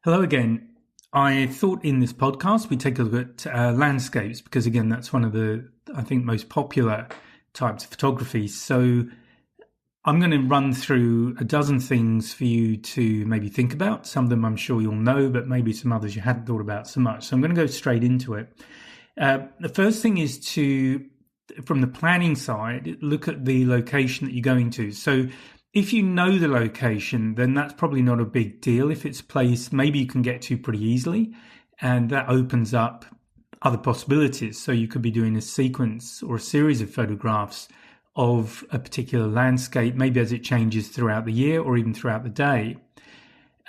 Hello again. I thought in this podcast we'd take a look at landscapes because, again, that's one of the, I think, most popular types of photography. So I'm going to run through a dozen things for you to maybe think about. Some of them I'm sure you'll know, but maybe some others you hadn't thought about so much. So I'm going to go straight into it. The first thing is from the planning side, look at the location that you're going to. So if you know the location, then that's probably not a big deal. If it's a place maybe you can get to pretty easily, and that opens up other possibilities. So you could be doing a sequence or a series of photographs of a particular landscape, maybe as it changes throughout the year or even throughout the day.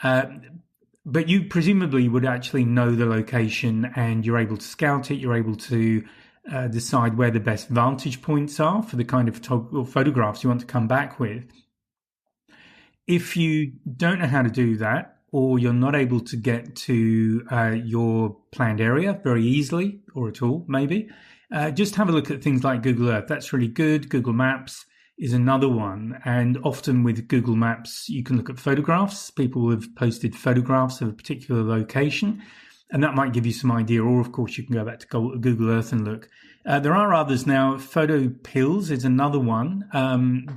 But you presumably would actually know the location and you're able to scout it. You're able to decide where the best vantage points are for the kind of photographs you want to come back with. If you don't know how to do that, or you're not able to get to your planned area very easily or at all, maybe, just have a look at things like Google Earth. That's really good. Google Maps is another one. And often with Google Maps, you can look at photographs. People have posted photographs of a particular location, and that might give you some idea. Or, of course, you can go back to Google Earth and look. There are others now. PhotoPills is another one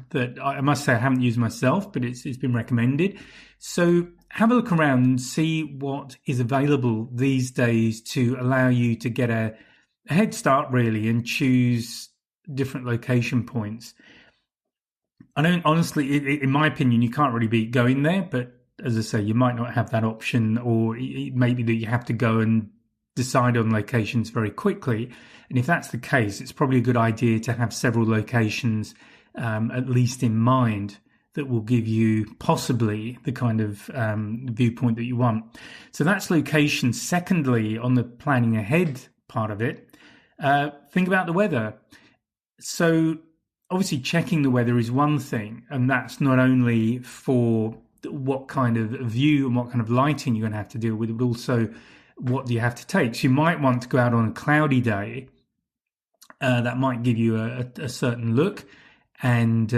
that I must say I haven't used myself, but it's been recommended. So have a look around and see what is available these days to allow you to get a head start, really, and choose different location points. I don't, honestly, in my opinion, you can't really beat going there, but as I say, you might not have that option, or maybe that you have to go and decide on locations very quickly. And if that's the case, it's probably a good idea to have several locations, at least in mind, that will give you possibly the kind of viewpoint that you want. So that's location. Secondly, on the planning ahead part of it, think about the weather. So obviously checking the weather is one thing, and that's not only for what kind of view and what kind of lighting you're going to have to deal with, but also what do you have to take. So you might want to go out on a cloudy day. That might give you a certain look, and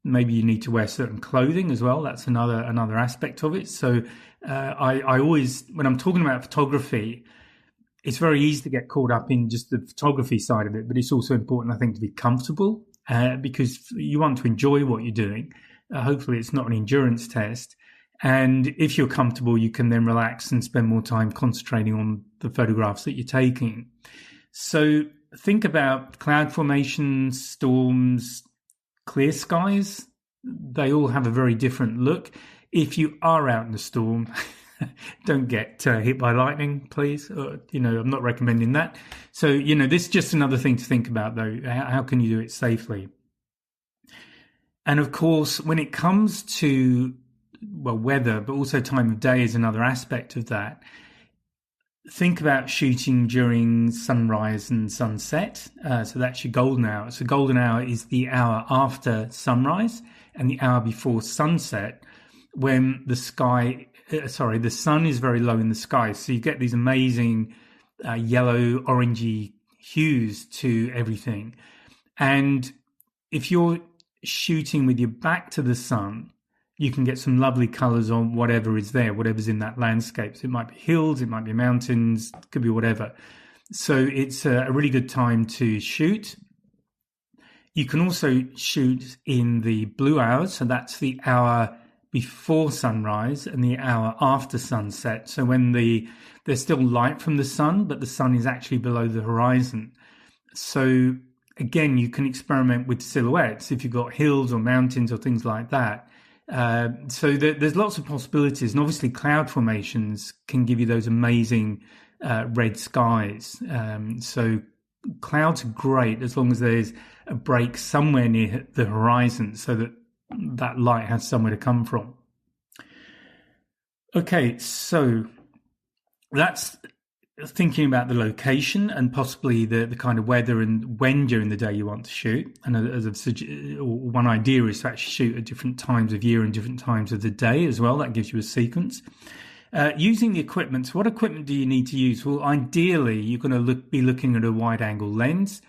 maybe you need to wear certain clothing as well. That's another aspect of it. So I always, when I'm talking about photography, it's very easy to get caught up in just the photography side of it, but it's also important, I think, to be comfortable because you want to enjoy what you're doing. Hopefully it's not an endurance test. And if you're comfortable, you can then relax and spend more time concentrating on the photographs that you're taking. So think about cloud formations, storms, clear skies. They all have a very different look. If you are out in the storm, don't get hit by lightning, please. I'm not recommending that. So, this is just another thing to think about, though. How can you do it safely? And of course, when it comes to, weather, but also time of day is another aspect of that. Think about shooting during sunrise and sunset. So that's your golden hour. So golden hour is the hour after sunrise and the hour before sunset, when the sun is very low in the sky. So you get these amazing yellow, orangey hues to everything. And if you're shooting with your back to the sun, you can get some lovely colors on whatever is there, whatever's in that landscape. So it might be hills, it might be mountains, it could be whatever. So it's a really good time to shoot. You can also shoot in the blue hours. So that's the hour before sunrise and the hour after sunset. So when there's still light from the sun, but the sun is actually below the horizon. So again, you can experiment with silhouettes if you've got hills or mountains or things like that. So there's lots of possibilities, and obviously cloud formations can give you those amazing red skies. So clouds are great as long as there's a break somewhere near the horizon so that light has somewhere to come from. Okay, so that's thinking about the location and possibly the kind of weather and when during the day you want to shoot. And as I've suggested, one idea is to actually shoot at different times of year and different times of the day as well. That gives you a sequence. Using the equipment. So what equipment do you need to use? Well, ideally, you're going to be looking at a wide-angle lens.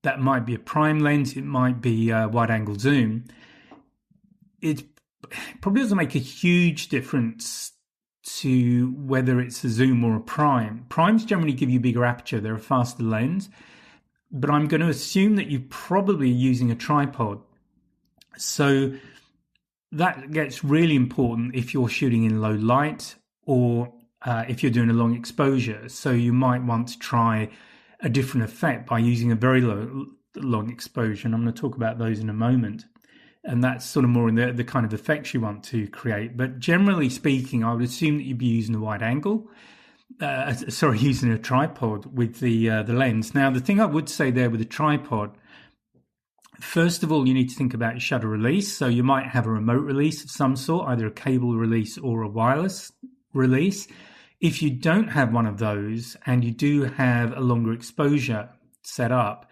That might be a prime lens. It might be a wide-angle zoom. It probably doesn't make a huge difference to whether it's a zoom or a prime. Primes generally give you bigger aperture. They're a faster lens. But I'm going to assume that you probably are using a tripod. So that gets really important if you're shooting in low light or if you're doing a long exposure. So you might want to try a different effect by using a very long exposure. And I'm going to talk about those in a moment. And that's sort of more in the kind of effects you want to create. But generally speaking, I would assume that you'd be using a wide angle. Using a tripod with the lens. Now, the thing I would say there with a tripod, first of all, you need to think about your shutter release. So you might have a remote release of some sort, either a cable release or a wireless release. If you don't have one of those and you do have a longer exposure set up,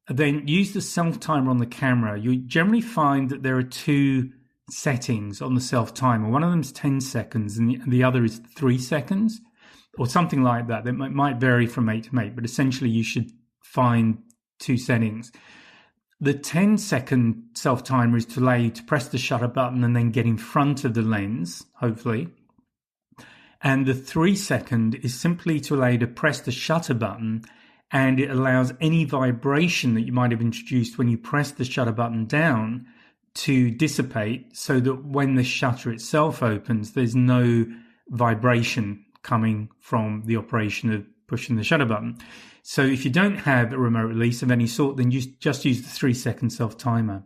then use the self-timer on the camera. You generally find that there are two settings on the self-timer. One of them is 10 seconds and the other is 3 seconds. Or something like that. That might vary from mate to mate, but essentially you should find two settings. The 10-second self-timer is to allow you to press the shutter button and then get in front of the lens, hopefully. And the 3-second is simply to allow you to press the shutter button, and it allows any vibration that you might have introduced when you press the shutter button down to dissipate, so that when the shutter itself opens, there's no vibration coming from the operation of pushing the shutter button. So if you don't have a remote release of any sort, then you just use the 3-second self-timer.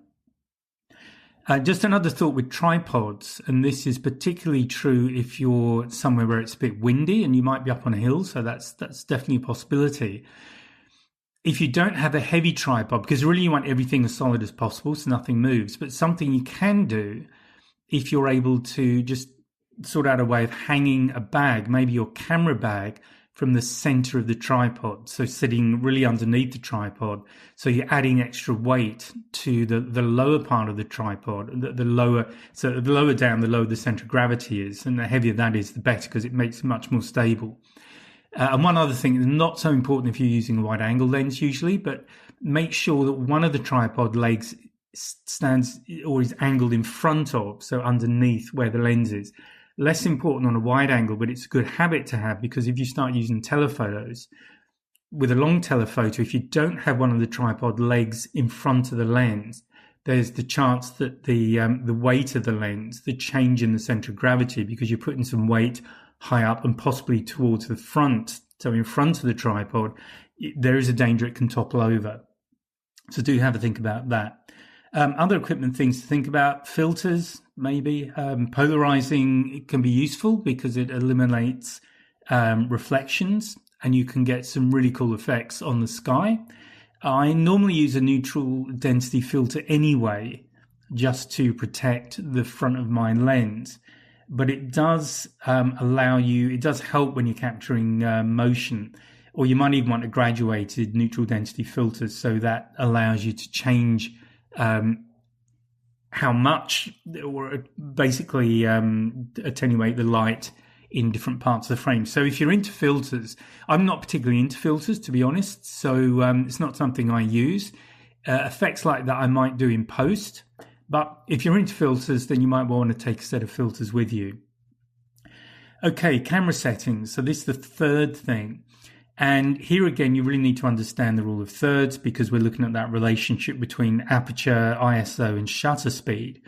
Just another thought with tripods, and this is particularly true if you're somewhere where it's a bit windy and you might be up on a hill, so that's definitely a possibility. If you don't have a heavy tripod, because really you want everything as solid as possible so nothing moves, but something you can do if you're able to just sort out a way of hanging a bag, maybe your camera bag, from the center of the tripod, so sitting really underneath the tripod. So you're adding extra weight to the lower part of the tripod, the lower down, the lower the center of gravity is, and the heavier that is, the better, because it makes it much more stable. And one other thing is not so important if you're using a wide angle lens usually, but make sure that one of the tripod legs stands or is angled in front of, so underneath where the lens is. Less important on a wide angle, but it's a good habit to have, because if you start using telephotos, with a long telephoto, if you don't have one of the tripod legs in front of the lens, there's the chance that the weight of the lens, the change in the center of gravity, because you're putting some weight high up and possibly towards the front, so in front of the tripod, there is a danger it can topple over. So do have a think about that. Other equipment things to think about, filters, maybe. Polarizing, it can be useful because it eliminates reflections and you can get some really cool effects on the sky. I normally use a neutral density filter anyway, just to protect the front of my lens. But it does it does help when you're capturing motion, or you might even want a graduated neutral density filter, so that allows you to change how much, or basically attenuate the light in different parts of the frame. So if you're into filters, I'm not particularly into filters, to be honest, so it's not something I use. Effects like that I might do in post, but if you're into filters, then you might want to take a set of filters with you. Okay, camera settings. So this is the third thing. And here again, you really need to understand the rule of thirds, because we're looking at that relationship between aperture, ISO, and shutter speed.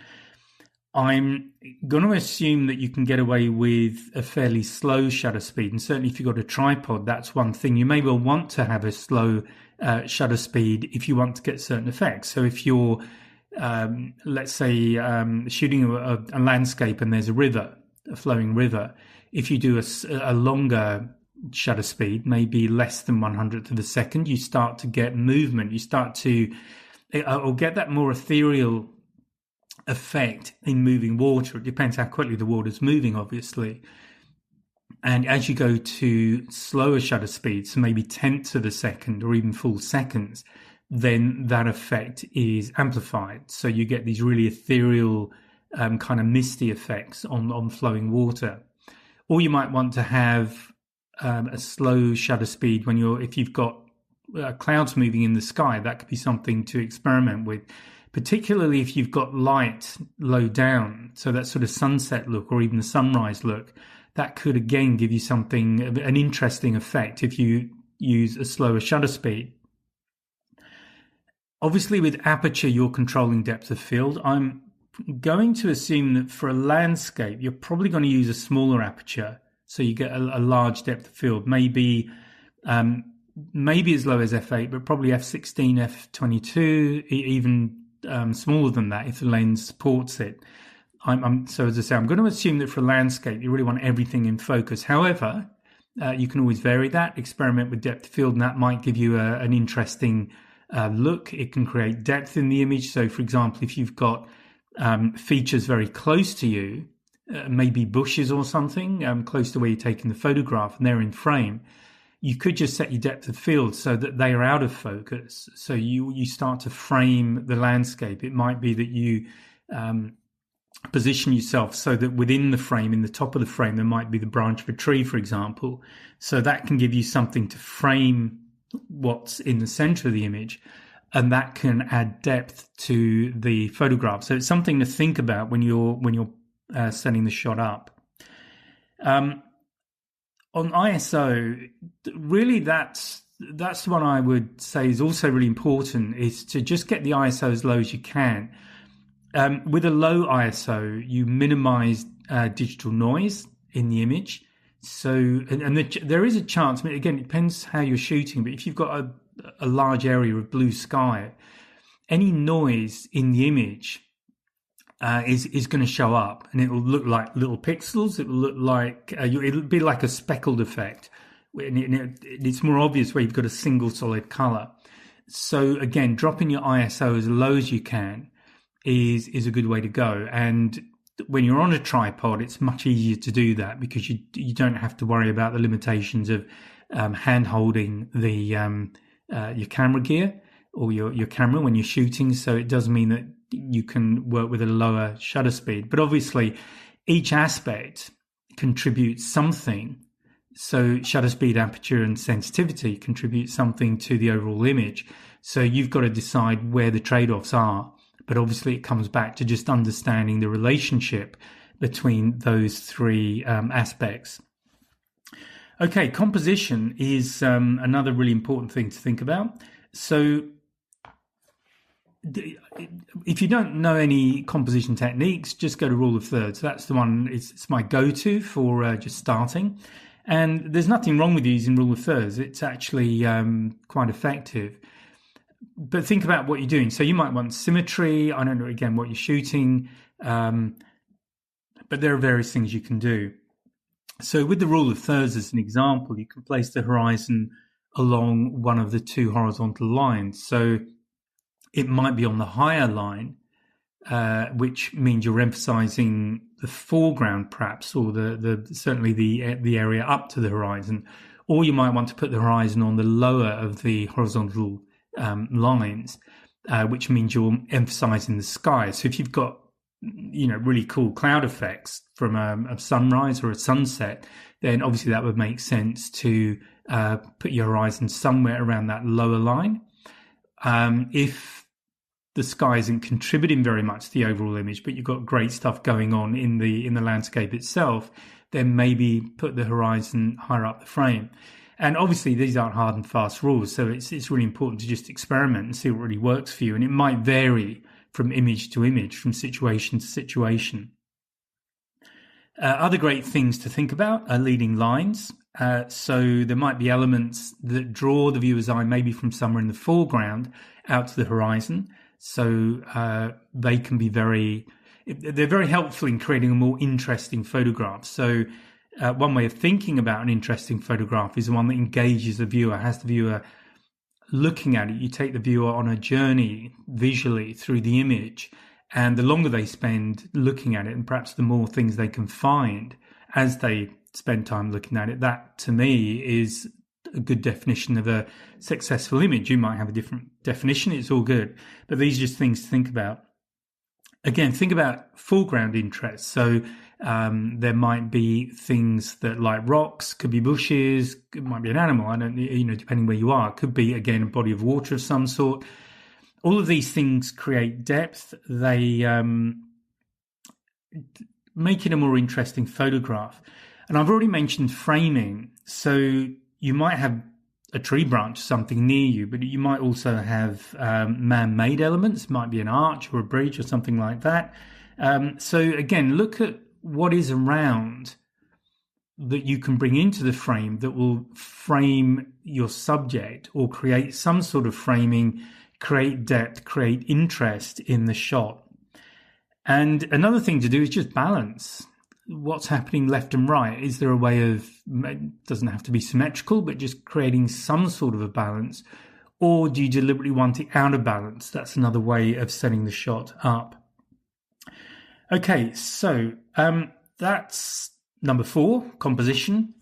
I'm going to assume that you can get away with a fairly slow shutter speed. And certainly if you've got a tripod, that's one thing. You may well want to have a slow shutter speed if you want to get certain effects. So if you're, let's say, shooting a landscape and there's a river, a flowing river, if you do a longer shutter speed, maybe less than 100th of a second, you start to get movement. You start to or get that more ethereal effect in moving water. It depends how quickly the water's moving, obviously. And as you go to slower shutter speeds, so maybe tenths of a second or even full seconds, then that effect is amplified. So you get these really ethereal kind of misty effects on flowing water. Or you might want to have a slow shutter speed if you've got clouds moving in the sky. That could be something to experiment with, particularly if you've got light low down. So that sort of sunset look or even the sunrise look, that could again give you something, an interesting effect if you use a slower shutter speed. Obviously, with aperture, you're controlling depth of field. I'm going to assume that for a landscape, you're probably going to use a smaller aperture, so you get a large depth of field. Maybe as low as f8, but probably f16, f22, even smaller than that if the lens supports it. So as I say, I'm going to assume that for a landscape, you really want everything in focus. However, you can always vary that, experiment with depth of field, and that might give you an interesting look. It can create depth in the image. So, for example, if you've got features very close to you, maybe bushes or something, close to where you're taking the photograph and they're in frame, you could just set your depth of field so that they are out of focus. So you start to frame the landscape. It might be that you position yourself so that within the frame, in the top of the frame, there might be the branch of a tree, for example. So that can give you something to frame what's in the center of the image, and that can add depth to the photograph. So it's something to think about when you're setting the shot up. On ISO, really that's what I would say is also really important, is to just get the ISO as low as you can. With a low ISO, you minimize digital noise in the image. So, there is a chance, I mean, again, it depends how you're shooting, but if you've got a large area of blue sky, any noise in the image is going to show up, and it will look like little pixels. It will look like, it'll be like a speckled effect. It's more obvious where you've got a single solid color. So again, dropping your ISO as low as you can is a good way to go. And when you're on a tripod, it's much easier to do that because you don't have to worry about the limitations of hand holding the your camera gear or your camera when you're shooting. So it does mean that you can work with a lower shutter speed. But obviously, each aspect contributes something. So shutter speed, aperture, and sensitivity contribute something to the overall image. So you've got to decide where the trade-offs are. But obviously, it comes back to just understanding the relationship between those three aspects. Okay, composition is another really important thing to think about. So if you don't know any composition techniques, just go to rule of thirds. That's the one, it's my go-to for just starting. And there's nothing wrong with using rule of thirds. It's actually quite effective. But think about what you're doing. So you might want symmetry. I don't know, again, what you're shooting. But there are various things you can do. So with the rule of thirds as an example, you can place the horizon along one of the two horizontal lines. So it might be on the higher line, which means you're emphasizing the foreground perhaps, or certainly the area up to the horizon. Or you might want to put the horizon on the lower of the horizontal lines, which means you're emphasizing the sky. So if you've got, really cool cloud effects from a sunrise or a sunset, then obviously that would make sense to put your horizon somewhere around that lower line. If the sky isn't contributing very much to the overall image, but you've got great stuff going on in the landscape itself, then maybe put the horizon higher up the frame. And obviously, these aren't hard and fast rules, so it's really important to just experiment and see what really works for you. And it might vary from image to image, from situation to situation. Other great things to think about are leading lines. So there might be elements that draw the viewer's eye maybe from somewhere in the foreground out to the horizon. So they can be they're very helpful in creating a more interesting photograph. So one way of thinking about an interesting photograph is the one that engages the viewer, has the viewer looking at it. You take the viewer on a journey visually through the image, and the longer they spend looking at it, and perhaps the more things they can find as they spend time looking at it, that to me is a good definition of a successful image. You might have a different definition, it's all good, but these are just things to think about. Again, think about foreground interests. So there might be things that, like rocks, could be bushes, it might be an animal, depending where you are. It could be, again, a body of water of some sort. All of these things create depth. They make it a more interesting photograph. And I've already mentioned framing. So you might have a tree branch, something near you, but you might also have man-made elements. It might be an arch or a bridge or something like that. So again, look at what is around that you can bring into the frame that will frame your subject or create some sort of framing, create depth, create interest in the shot. And another thing to do is just balance what's happening left and right. Is there a way of, it doesn't have to be symmetrical, but just creating some sort of a balance? Or do you deliberately want it out of balance? That's another way of setting the shot up. Okay, so that's number 4, composition.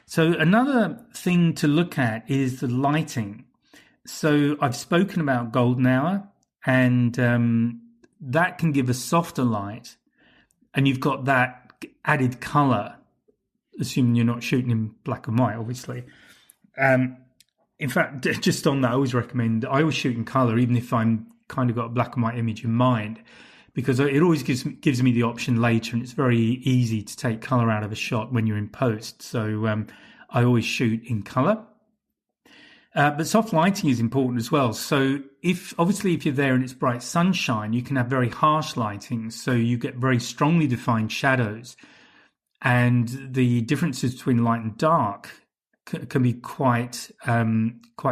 So another thing to look at is the lighting. So I've spoken about golden hour, and that can give a softer light, and you've got that added color, assuming you're not shooting in black and white, obviously. In fact, just on that, I always shoot in color, even if I'm kind of got a black and white image in mind, because it always gives me the option later, and it's very easy to take color out of a shot when you're in post. So I always shoot in color. But soft lighting is important as well. So if you're there and it's bright sunshine, you can have very harsh lighting. So you get very strongly defined shadows, and the differences between light and dark can be quite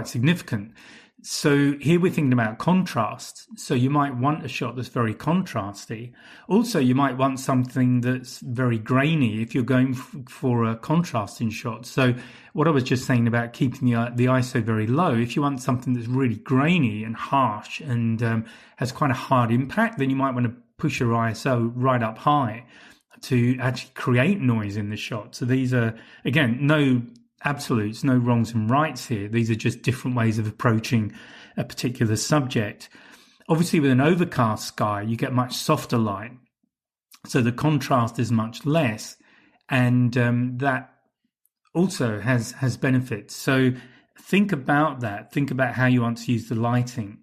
significant. So here we're thinking about contrast. So you might want a shot that's very contrasty. Also, you might want something that's very grainy if you're going for a contrasting shot. So what I was just saying about keeping the ISO very low, if you want something that's really grainy and harsh and has quite a hard impact, then you might want to push your ISO right up high to actually create noise in the shot. So these are, again, no absolutes, no wrongs and rights here. These are just different ways of approaching a particular subject. Obviously, with an overcast sky, you get much softer light, so the contrast is much less, and that also has benefits. So think about that. Think about how you want to use the lighting.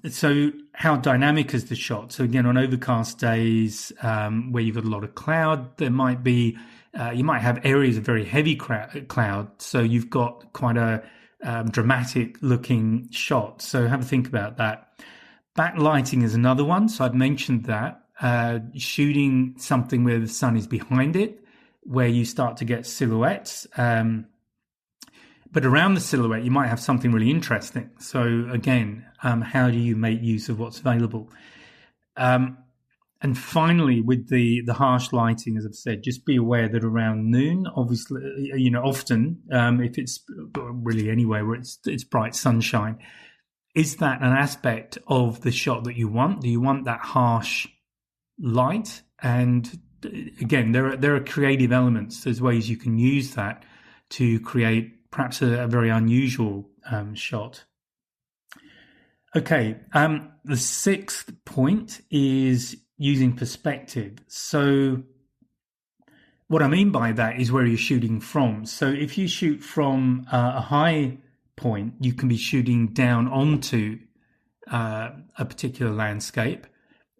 So how dynamic is the shot? So again, on overcast days where you've got a lot of cloud, there might be you might have areas of very heavy cloud, so you've got quite a dramatic looking shot. So have a think about that. Backlighting is another one. So I've mentioned that. Shooting something where the sun is behind it, where you start to get silhouettes. But around the silhouette, you might have something really interesting. So again, how do you make use of what's available? And finally, with the harsh lighting, as I've said, just be aware that around noon, obviously, often, if it's really anywhere where it's bright sunshine, is that an aspect of the shot that you want? Do you want that harsh light? And again, there are creative elements. There's ways you can use that to create perhaps a very unusual shot. Okay, the 6th point is using perspective. So what I mean by that is where you're shooting from. So if you shoot from a high point, you can be shooting down onto a particular landscape,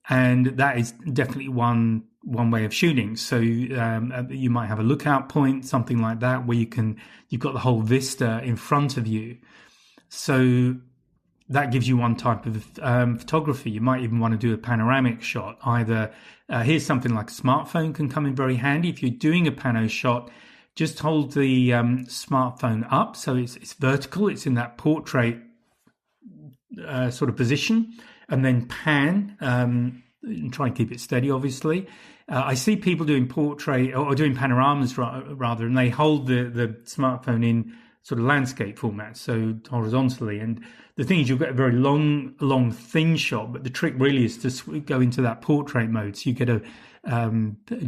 and that is definitely one way of shooting. So you might have a lookout point, something like that, where you've got the whole vista in front of you. So that gives you one type of photography. You might even want to do a panoramic shot. Either here's something like a smartphone can come in very handy. If you're doing a pano shot, just hold the smartphone up so it's vertical. It's in that portrait sort of position, and then pan and try and keep it steady, obviously. I see people doing portrait or doing panoramas rather, and they hold the smartphone in sort of landscape format, so horizontally. And the thing is, you'll get a very long, thin shot, but the trick really is to go into that portrait mode, so you get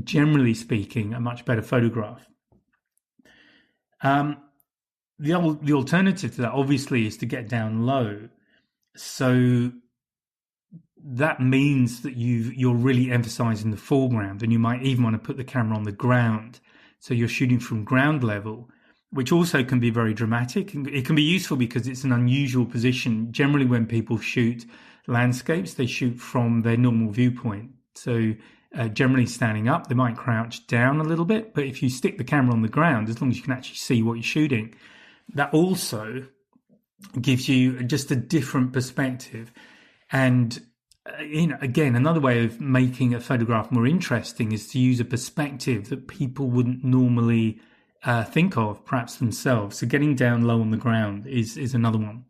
generally speaking, a much better photograph. The alternative to that, obviously, is to get down low. So that means that you're really emphasizing the foreground, and you might even want to put the camera on the ground. So you're shooting from ground level, which also can be very dramatic. It can be useful because it's an unusual position. Generally, when people shoot landscapes, they shoot from their normal viewpoint. So generally standing up. They might crouch down a little bit, but if you stick the camera on the ground, as long as you can actually see what you're shooting, that also gives you just a different perspective. And again, another way of making a photograph more interesting is to use a perspective that people wouldn't normally think of, perhaps themselves. So getting down low on the ground is another one.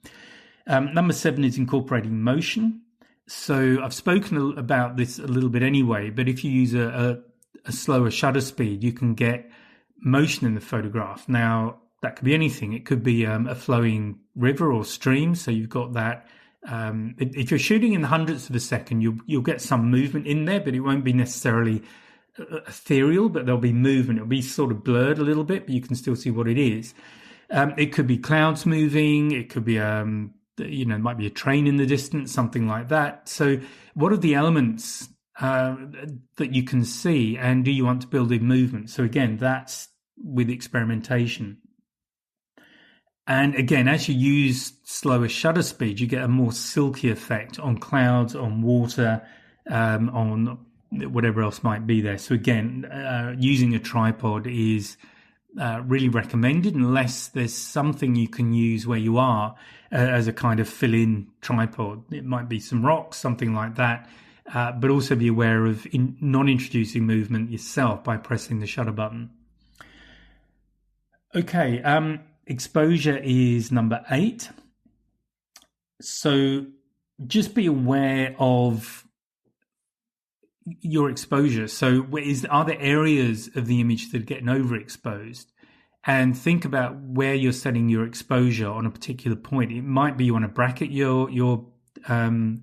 Number 7 is incorporating motion. So I've spoken about this a little bit anyway, but if you use a slower shutter speed, you can get motion in the photograph. Now, that could be anything. It could be a flowing river or stream. So you've got that. If you're shooting in the hundredths of a second, you'll get some movement in there, but it won't be necessarily ethereal, but there'll be movement. It'll be sort of blurred a little bit, but you can still see what it is. It could be clouds moving. It could be, it might be a train in the distance, something like that. So what are the elements that you can see, and do you want to build in movement? So again, that's with experimentation. And again, as you use slower shutter speed, you get a more silky effect on clouds, on water, on whatever else might be there. So again, using a tripod is really recommended unless there's something you can use where you are as a kind of fill-in tripod. It might be some rocks, something like that, but also be aware of non-introducing movement yourself by pressing the shutter button. Okay, exposure is number 8. So just be aware of your exposure. So are there areas of the image that are getting overexposed? And think about where you're setting your exposure on a particular point. It might be you want to bracket your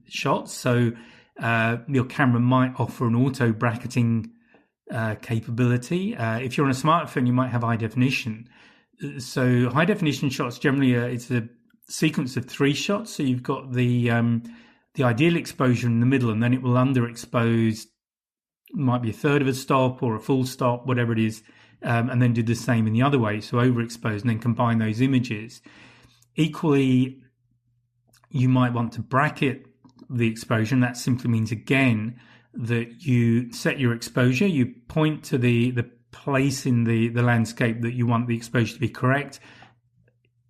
shots. So your camera might offer an auto bracketing capability. If you're on a smartphone, you might have high definition. So high definition shots generally it's a sequence of 3 shots. So you've got the ideal exposure in the middle, and then it will underexpose, might be a third of a stop or a full stop, whatever it is, and then do the same in the other way. So overexpose and then combine those images. Equally, you might want to bracket the exposure, and that simply means again that you set your exposure, you point to the place in the landscape that you want the exposure to be correct.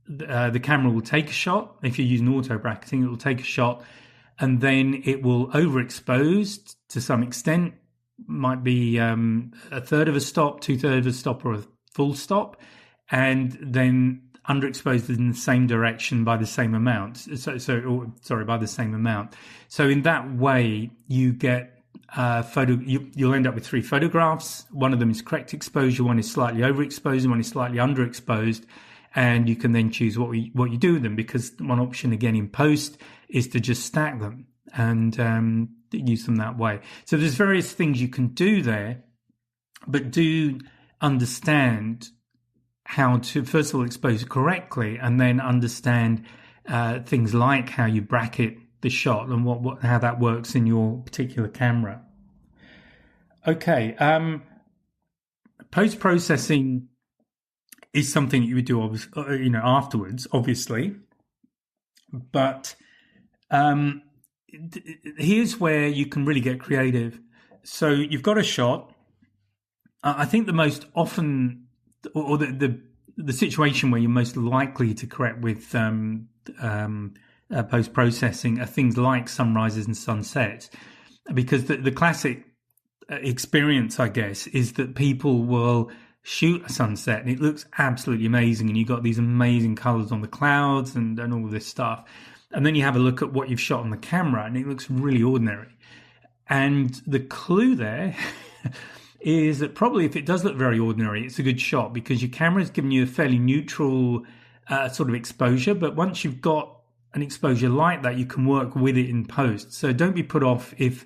The camera will take a shot. If you're using auto bracketing, it will take a shot, and then it will overexpose to some extent. Might be a third of a stop, 2/3 of a stop, or a full stop, and then underexposed in the same direction by the same amount. By the same amount. So in that way, you get you'll end up with 3 photographs. One of them is correct exposure, one is slightly overexposed, and one is slightly underexposed. And you can then choose what you do with them, because one option again in post is to just stack them and use them that way. So there's various things you can do there, but do understand how to first of all expose it correctly, and then understand things like how you bracket the shot and how that works in your particular camera. Okay, post-processing is something you would do, afterwards, obviously. But here's where you can really get creative. So you've got a shot. I think the most often, or the situation where you're most likely to correct with post-processing are things like sunrises and sunsets, because the classic experience, I guess, is that people will shoot a sunset and it looks absolutely amazing, and you've got these amazing colors on the clouds and all this stuff, and then you have a look at what you've shot on the camera and it looks really ordinary. And the clue there is that probably if it does look very ordinary, it's a good shot, because your camera is giving you a fairly neutral sort of exposure. But once you've got an exposure like that, you can work with it in post. So don't be put off if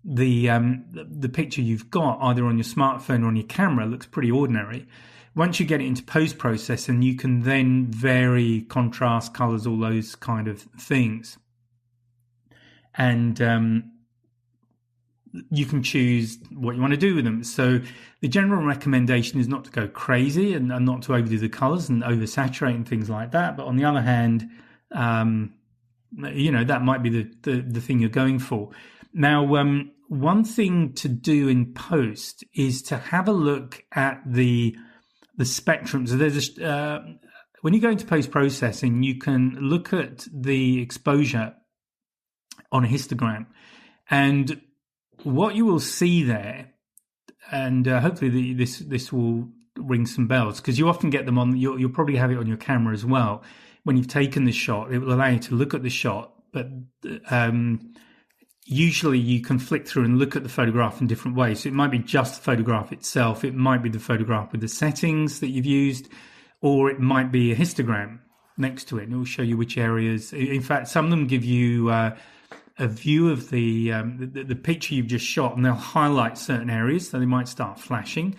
the picture you've got either on your smartphone or on your camera looks pretty ordinary. Once you get it into post-processing, you can then vary contrast, colors, all those kind of things. And you can choose what you want to do with them. So the general recommendation is not to go crazy and not to overdo the colors and oversaturate and things like that. But on the other hand, that might be the thing you're going for. Now, one thing to do in post is to have a look at the spectrum. So there's when you go into post processing, you can look at the exposure on a histogram, and what you will see there, and hopefully this will ring some bells, because you often get them on. You'll probably have it on your camera as well. When you've taken the shot, it will allow you to look at the shot, but usually you can flick through and look at the photograph in different ways. So it might be just the photograph itself, it might be the photograph with the settings that you've used, or it might be a histogram next to it, and it will show you which areas. In fact, some of them give you a view of the picture you've just shot, and they'll highlight certain areas, so they might start flashing.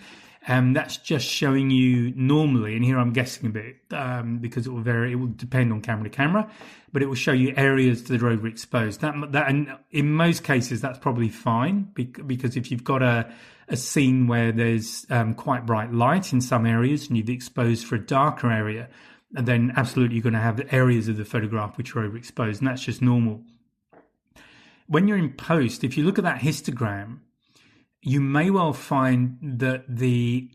And that's just showing you normally, and here I'm guessing a bit because it will vary. It will depend on camera to camera, but it will show you areas that are overexposed. That, and in most cases, that's probably fine, because if you've got a scene where there's quite bright light in some areas and you've exposed for a darker area, then absolutely you're going to have areas of the photograph which are overexposed, and that's just normal. When you're in post, if you look at that histogram, you may well find that the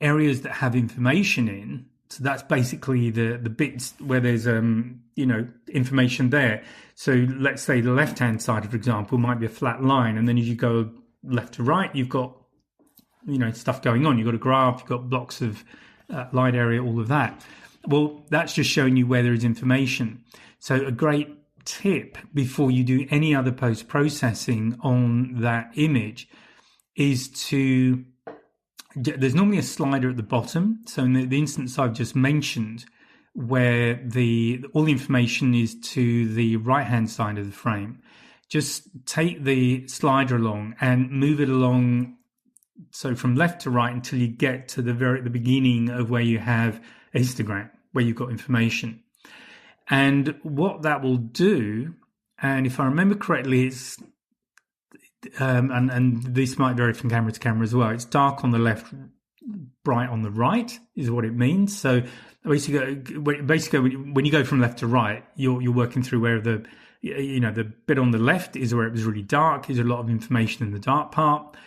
areas that have information in, so that's basically the bits where there's information there. So let's say the left-hand side, for example, might be a flat line, and then as you go left to right, you've got stuff going on. You've got a graph, you've got blocks of light area, all of that. Well, that's just showing you where there is information. So a great tip before you do any other post-processing on that image is there's normally a slider at the bottom. So in the instance I've just mentioned, where all the information is to the right-hand side of the frame, just take the slider along and move it along, so from left to right, until you get to the beginning of where you have a histogram, where you've got information. And what that will do, and if I remember correctly, it's and this might vary from camera to camera as well. It's dark on the left, bright on the right is what it means. So basically when you go from left to right, you're working through where the bit on the left is where it was really dark. There's a lot of information in the dark part,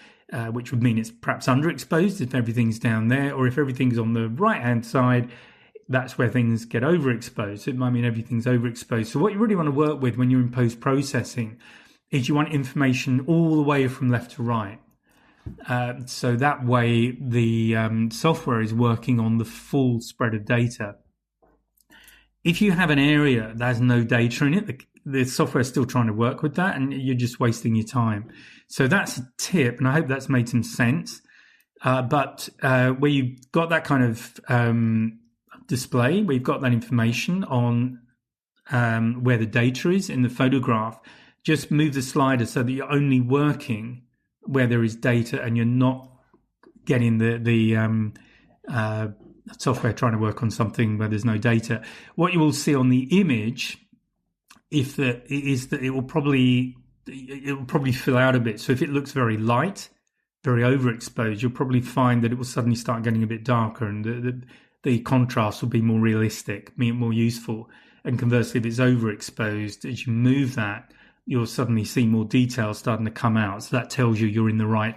which would mean it's perhaps underexposed if everything's down there, or if everything's on the right hand side, that's where things get overexposed. So it might mean everything's overexposed. So what you really want to work with when you're in post processing is you want information all the way from left to right. So that way the software is working on the full spread of data. If you have an area that has no data in it, the software is still trying to work with that, and you're just wasting your time. So that's a tip, and I hope that's made some sense. But where you've got that kind of display, where you've got that information on where the data is in the photograph, just move the slider so that you're only working where there is data, and you're not getting the software trying to work on something where there's no data. What you will see on the image, is that it will probably fill out a bit. So if it looks very light, very overexposed, you'll probably find that it will suddenly start getting a bit darker, and the contrast will be more realistic, more useful. And conversely, if it's overexposed, as you move that, you'll suddenly see more detail starting to come out. So that tells you you're in the right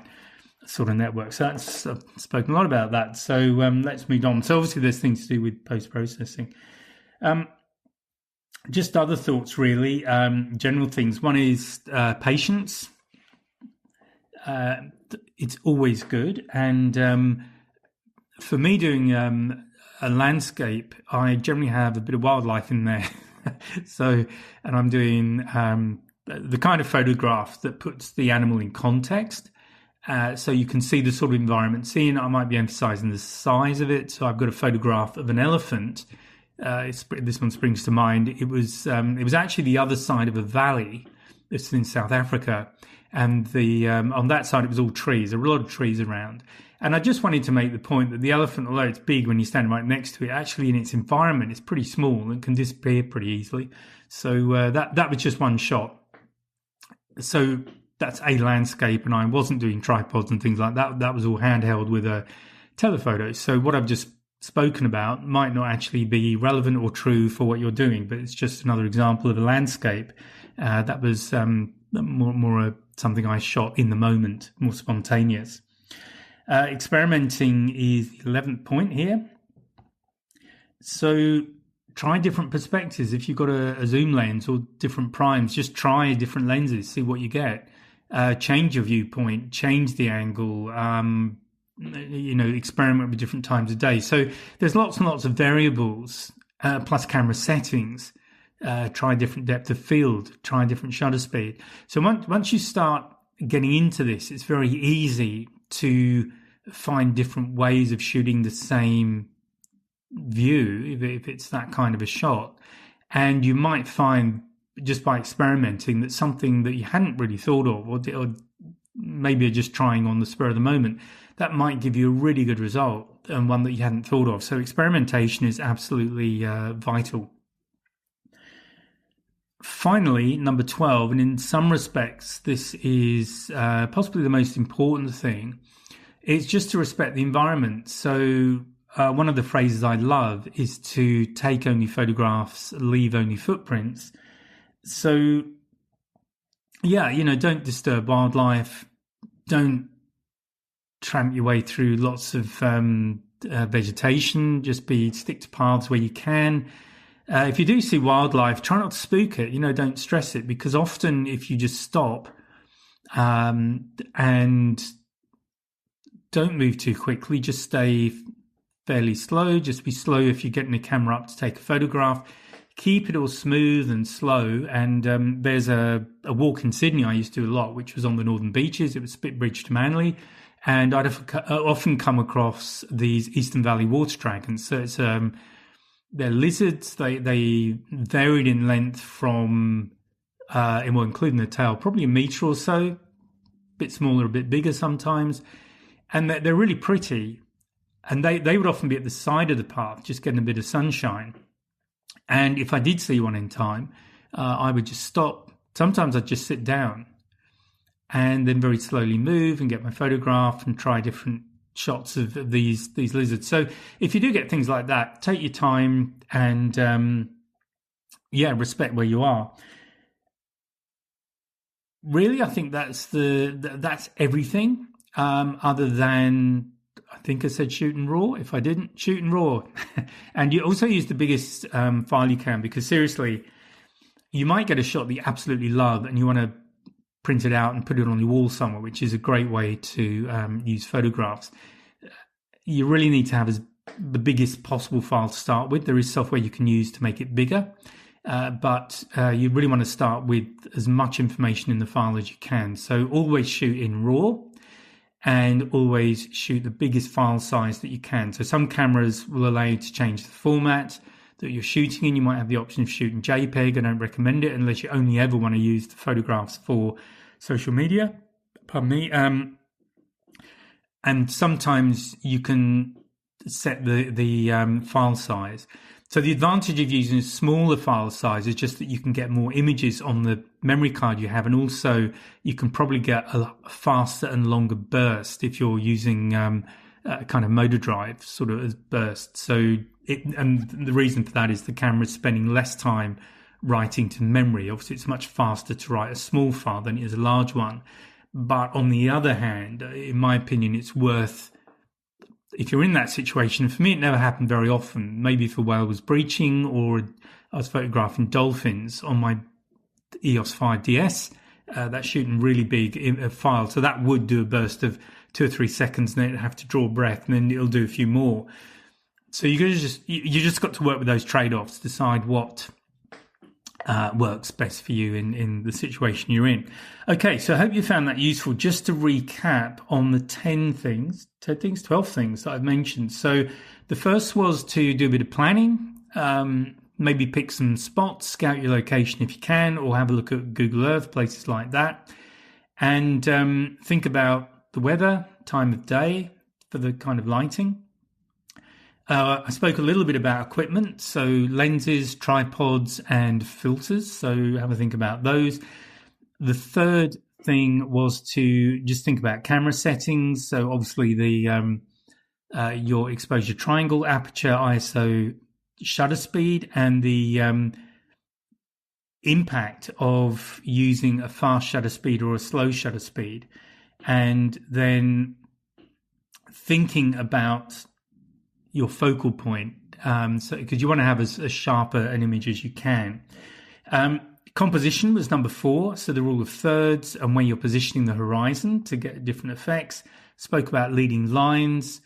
sort of network. So I've spoken a lot about that. So let's move on. So obviously there's things to do with post-processing. Just other thoughts, really, general things. One is patience. It's always good. And for me doing a landscape, I generally have a bit of wildlife in there. And I'm doing the kind of photograph that puts the animal in context. So you can see the sort of environment seen. I might be emphasizing the size of it. So I've got a photograph of an elephant. This one springs to mind. It was actually the other side of a valley. It's in South Africa. And on that side, it was all trees. There were a lot of trees around. And I just wanted to make the point that the elephant, although it's big when you stand right next to it, actually in its environment, it's pretty small and can disappear pretty easily. So that was just one shot. So that's a landscape, and I wasn't doing tripods and things like that. That was all handheld with a telephoto. So what I've just spoken about might not actually be relevant or true for what you're doing, but it's just another example of a landscape that was more something I shot in the moment, more spontaneous. Experimenting is the 11th point here. So try different perspectives. If you've got a zoom lens or different primes, just try different lenses, see what you get. Change your viewpoint, change the angle, experiment with different times of day. So there's lots and lots of variables, plus camera settings. Try different depth of field, try different shutter speed. So once you start getting into this, it's very easy to find different ways of shooting the same view if it's that kind of a shot. And you might find just by experimenting that something that you hadn't really thought of, or maybe just trying on the spur of the moment, that might give you a really good result and one that you hadn't thought of. So experimentation is absolutely vital. Finally, number 12, and in some respects, this is possibly the most important thing, it's just to respect the environment. So one of the phrases I love is to take only photographs, leave only footprints. So, don't disturb wildlife. Don't tramp your way through lots of vegetation. Just stick to paths where you can. If you do see wildlife, try not to spook it. Don't stress it, because often if you just stop and don't move too quickly, just stay fairly slow. Just be slow if you're getting a camera up to take a photograph. Keep it all smooth and slow. And there's a walk in Sydney I used to do a lot, which was on the northern beaches. It was Spitbridge to Manly. And I'd often come across these Eastern Valley water dragons. So it's they're lizards. They varied in length from, including the tail, probably a metre or so, a bit smaller, a bit bigger sometimes. And they're really pretty. And they would often be at the side of the path, just getting a bit of sunshine. And if I did see one in time, I would just stop. Sometimes I'd just sit down and then very slowly move and get my photograph and try different shots of these lizards. So if you do get things like that, take your time and respect where you are. Really, I think that's everything. Other than, I think I said shoot and raw. If I didn't, shoot and raw. And you also use the biggest file you can, because seriously, you might get a shot that you absolutely love and you want to print it out and put it on your wall somewhere, which is a great way to use photographs. You really need to have the biggest possible file to start with. There is software you can use to make it bigger, but you really want to start with as much information in the file as you can. So always shoot in RAW and always shoot the biggest file size that you can. So some cameras will allow you to change the format that you're shooting in. You might have the option of shooting JPEG. I don't recommend it unless you only ever want to use the photographs for social media. Pardon me. And sometimes you can set the file size. So the advantage of using a smaller file size is just that you can get more images on the memory card you have, and also you can probably get a faster and longer burst if you're using a kind of motor drive sort of as burst. So and the reason for that is the camera is spending less time writing to memory. Obviously, it's much faster to write a small file than it is a large one. But on the other hand, in my opinion, it's worth, if you're in that situation, for me, it never happened very often. Maybe if a whale was breaching or I was photographing dolphins on my EOS 5DS, that's shooting really big file. So that would do a burst of 2 or 3 seconds, and then it'd have to draw breath, and then it'll do a few more. So you just got to work with those trade-offs, decide what works best for you in the situation you're in. Okay, so I hope you found that useful. Just to recap on the 12 things that I've mentioned. So the first was to do a bit of planning, maybe pick some spots, scout your location if you can, or have a look at Google Earth, places like that. And think about the weather, time of day for the kind of lighting. I spoke a little bit about equipment, so lenses, tripods, and filters. So have a think about those. The third thing was to just think about camera settings. So obviously the your exposure triangle, aperture, ISO, shutter speed, and the impact of using a fast shutter speed or a slow shutter speed, and then thinking about your focal point. So because you want to have as sharper an image as you can. Composition was number 4, so the rule of thirds and where you're positioning the horizon to get different effects. Spoke about leading lines,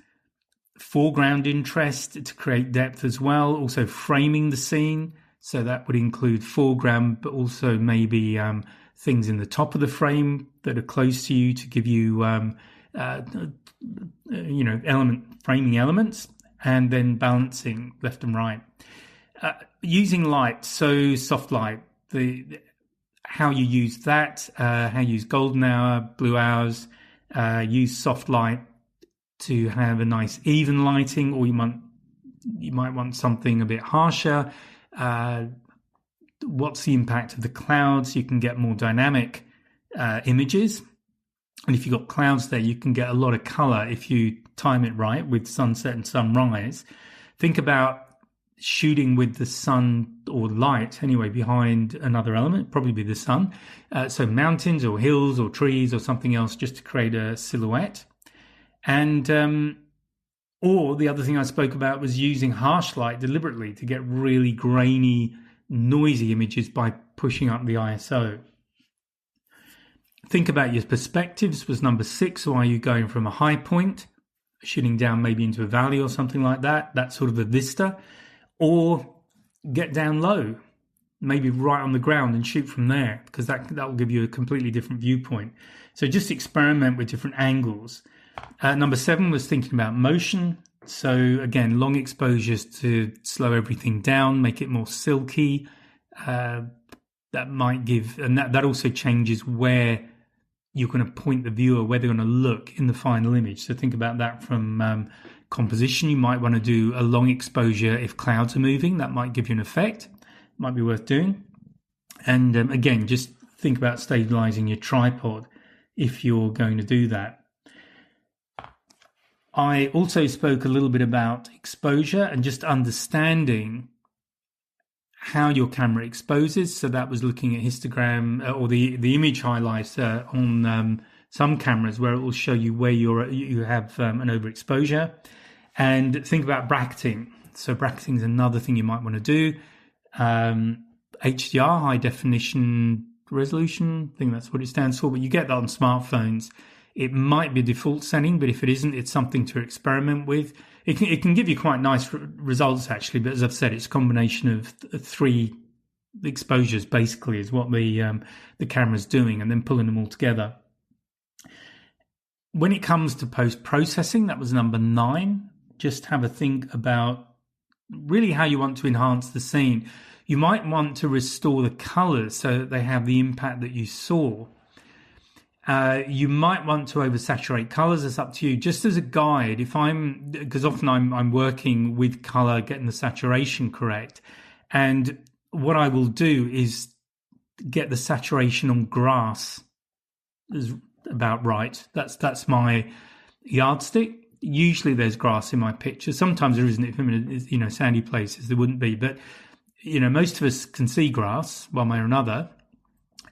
foreground interest to create depth as well, also framing the scene, so that would include foreground, but also maybe things in the top of the frame that are close to you to give you framing elements, and then balancing left and right. Using light, so soft light, how you use that, how you use golden hour, blue hours, use soft light to have a nice even lighting, or you might want something a bit harsher. What's the impact of the clouds? You can get more dynamic images, and if you've got clouds there, you can get a lot of color if you time it right with sunset and sunrise. Think about shooting with the sun or light anyway behind another element, probably be the sun, so mountains or hills or trees or something else, just to create a silhouette. And or the other thing I spoke about was using harsh light deliberately to get really grainy, noisy images by pushing up the ISO. Think about your perspectives was number 6. So are you going from a high point, shooting down maybe into a valley or something like that? That's sort of a vista. Or get down low, maybe right on the ground, and shoot from there, because that will give you a completely different viewpoint. So just experiment with different angles. Number 7 was thinking about motion. So again, long exposures to slow everything down, make it more silky. That might give, and that also changes where you're going to point the viewer, where they're going to look in the final image. So think about that from composition. You might want to do a long exposure if clouds are moving. That might give you an effect. Might be worth doing. And again, just think about stabilizing your tripod if you're going to do that. I also spoke a little bit about exposure and just understanding how your camera exposes. So that was looking at histogram or the image highlighter on some cameras, where it will show you where you have an overexposure. And think about bracketing. So bracketing is another thing you might want to do. HDR, high definition resolution, I think that's what it stands for, but you get that on smartphones. It might be a default setting, but if it isn't, it's something to experiment with. It can give you quite nice results, actually, but as I've said, it's a combination of 3 exposures, basically, is what the camera's doing, and then pulling them all together. When it comes to post-processing, that was number 9. Just have a think about really how you want to enhance the scene. You might want to restore the colors so that they have the impact that you saw. You might want to oversaturate colors. It's up to you. Just as a guide, because often I'm working with color, getting the saturation correct. And what I will do is get the saturation on grass is about right. That's my yardstick. Usually there's grass in my picture. Sometimes there isn't. If I'm in sandy places, there wouldn't be. But most of us can see grass one way or another.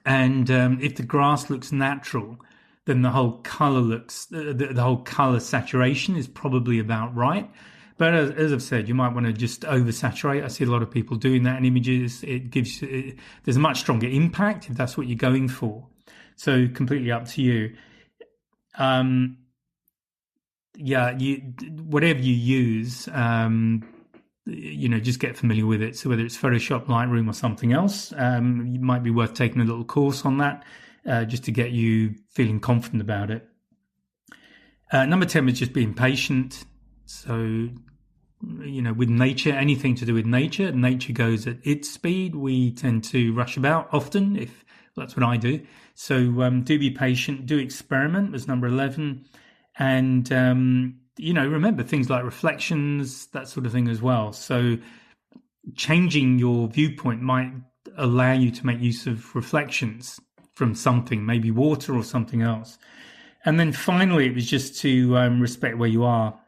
And if the grass looks natural, then the whole color the whole color saturation is probably about right. But as I've said, you might want to just oversaturate. I see a lot of people doing that in images. There's a much stronger impact if that's what you're going for. So completely up to you. Whatever you use, just get familiar with it. So whether it's Photoshop, Lightroom, or something else, it might be worth taking a little course on that, just to get you feeling confident about it. Number 10 was just being patient. So, with nature, anything to do with nature goes at its speed. We tend to rush about often, if that's what I do. So do be patient, do experiment was number 11. And, remember things like reflections, that sort of thing as well. So changing your viewpoint might allow you to make use of reflections from something, maybe water or something else. And then finally, it was just to respect where you are.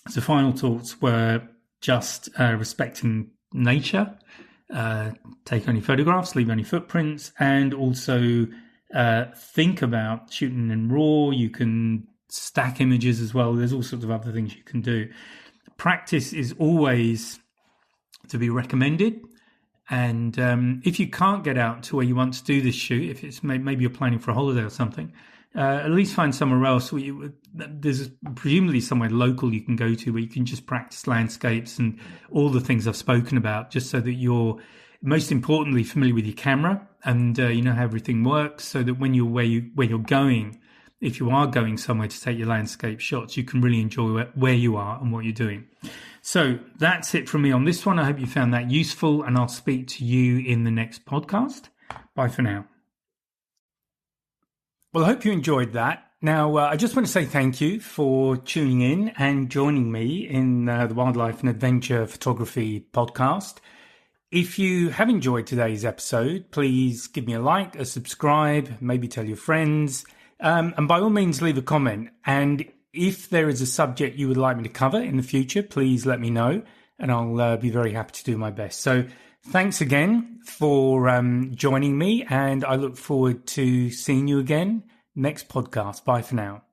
So final thoughts were just respecting nature, take only photographs, leave only footprints, and also think about shooting in RAW. You can stack images as well. There's all sorts of other things you can do. Practice is always to be recommended. And if you can't get out to where you want to do this shoot, if it's maybe you're planning for a holiday or something, at least find somewhere else where there's presumably somewhere local you can go to where you can just practice landscapes and all the things I've spoken about, just so that you're most importantly familiar with your camera and you know how everything works, so that when you're where you're going, if you are going somewhere to take your landscape shots, you can really enjoy where you are and what you're doing. So that's it from me on this one. I hope you found that useful, and I'll speak to you in the next podcast. Bye for now. Well, I hope you enjoyed that. Now, I just want to say thank you for tuning in and joining me in the Wildlife and Adventure Photography podcast. If you have enjoyed today's episode, please give me a like, a subscribe, maybe tell your friends, and by all means leave a comment. And if there is a subject you would like me to cover in the future, please let me know, and I'll be very happy to do my best. So thanks again for joining me, and I look forward to seeing you again next podcast. Bye for now.